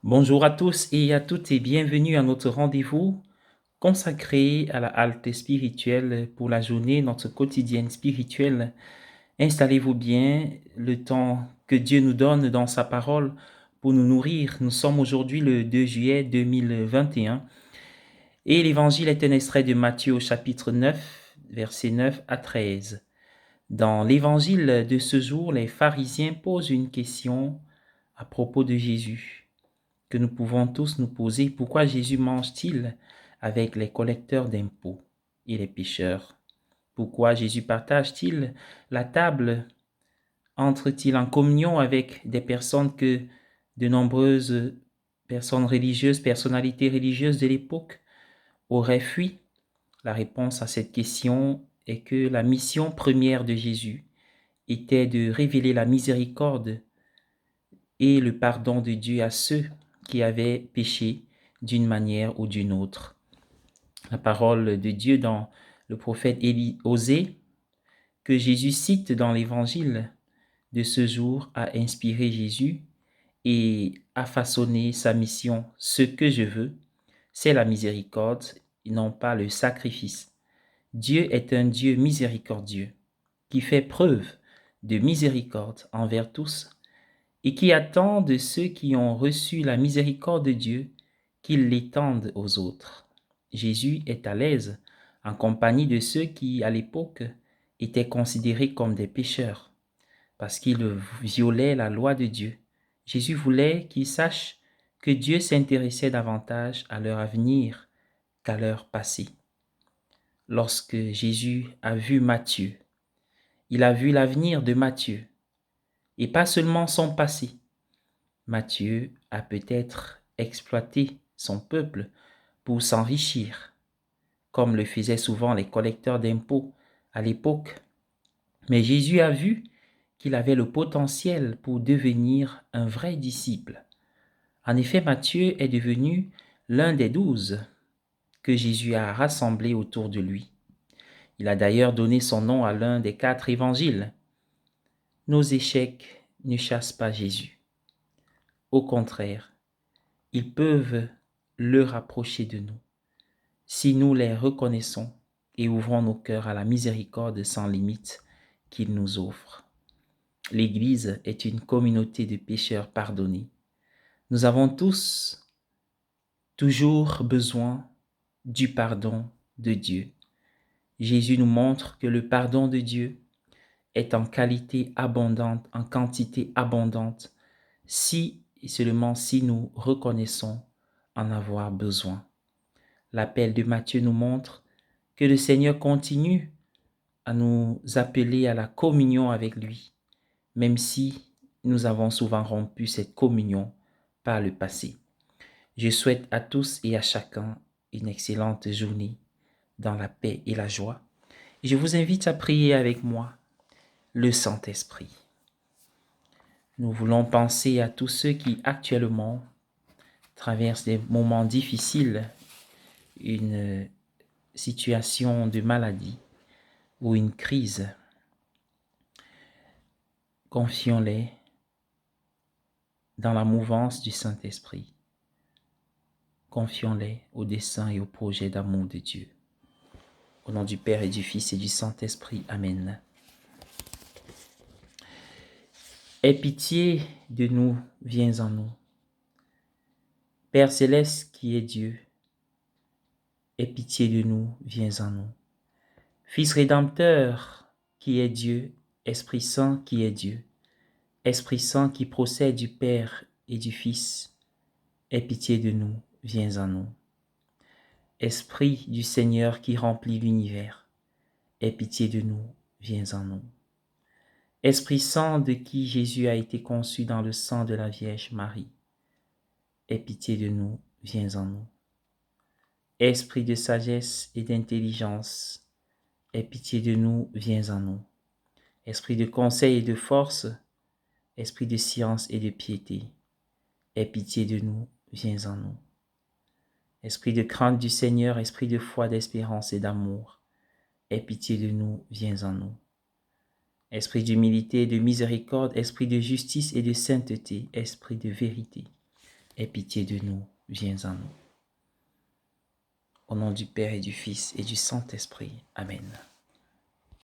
Bonjour à tous et à toutes et bienvenue à notre rendez-vous consacré à la halte spirituelle pour la journée, notre quotidienne spirituelle. Installez-vous bien le temps que Dieu nous donne dans sa parole pour nous nourrir. Nous sommes aujourd'hui le 2 juillet 2021 et l'évangile est un extrait de Matthieu au chapitre 9, versets 9 à 13. Dans l'évangile de ce jour, les pharisiens posent une question à propos de Jésus que nous pouvons tous nous poser. Pourquoi Jésus mange-t-il avec les collecteurs d'impôts et les pécheurs? Pourquoi Jésus partage-t-il la table? Entre-t-il en communion avec des personnes que de nombreuses personnes religieuses, personnalités religieuses de l'époque auraient fui? La réponse à cette question est que la mission première de Jésus était de révéler la miséricorde et le pardon de Dieu à ceux qui avaient péché d'une manière ou d'une autre. La parole de Dieu dans le prophète Osée, que Jésus cite dans l'évangile de ce jour, a inspiré Jésus et a façonné sa mission. Ce que je veux, c'est la miséricorde et non pas le sacrifice. Dieu est un Dieu miséricordieux qui fait preuve de miséricorde envers tous et qui attend de ceux qui ont reçu la miséricorde de Dieu qu'ils l'étendent aux autres. Jésus est à l'aise en compagnie de ceux qui, à l'époque, étaient considérés comme des pécheurs, parce qu'ils violaient la loi de Dieu. Jésus voulait qu'ils sachent que Dieu s'intéressait davantage à leur avenir qu'à leur passé. Lorsque Jésus a vu Matthieu, il a vu l'avenir de Matthieu, et pas seulement son passé. Matthieu a peut-être exploité son peuple pour s'enrichir, comme le faisaient souvent les collecteurs d'impôts à l'époque. Mais Jésus a vu qu'il avait le potentiel pour devenir un vrai disciple. En effet, Matthieu est devenu l'un des 12 que Jésus a rassemblés autour de lui. Il a d'ailleurs donné son nom à l'un des 4 évangiles. Nos échecs ne chassent pas Jésus. Au contraire, ils peuvent le rapprocher de nous si nous les reconnaissons et ouvrons nos cœurs à la miséricorde sans limite qu'il nous offre. L'Église est une communauté de pécheurs pardonnés. Nous avons tous toujours besoin du pardon de Dieu. Jésus nous montre que le pardon de Dieu est en qualité abondante, en quantité abondante, si et seulement si nous reconnaissons en avoir besoin. L'appel de Matthieu nous montre que le Seigneur continue à nous appeler à la communion avec lui, même si nous avons souvent rompu cette communion par le passé. Je souhaite à tous et à chacun une excellente journée dans la paix et la joie. Je vous invite à prier avec moi le Saint-Esprit. Nous voulons penser à tous ceux qui actuellement traversent des moments difficiles, une situation de maladie ou une crise. Confions-les dans la mouvance du Saint-Esprit. Confions-les au dessein et au projet d'amour de Dieu. Au nom du Père et du Fils et du Saint-Esprit. Amen. Aie pitié de nous, viens en nous. Père céleste qui est Dieu, aie pitié de nous, viens en nous. Fils rédempteur qui est Dieu, Esprit Saint qui est Dieu, Esprit Saint qui procède du Père et du Fils, aie pitié de nous, viens en nous. Esprit du Seigneur qui remplit l'univers, aie pitié de nous, viens en nous. Esprit Saint de qui Jésus a été conçu dans le sang de la Vierge Marie, aie pitié de nous, viens en nous. Esprit de sagesse et d'intelligence, aie pitié de nous, viens en nous. Esprit de conseil et de force, esprit de science et de piété, aie pitié de nous, viens en nous. Esprit de crainte du Seigneur, esprit de foi, d'espérance et d'amour, aie pitié de nous, viens en nous. Esprit d'humilité et de miséricorde, esprit de justice et de sainteté, esprit de vérité, aie pitié de nous, viens en nous. Au nom du Père et du Fils et du Saint-Esprit. Amen.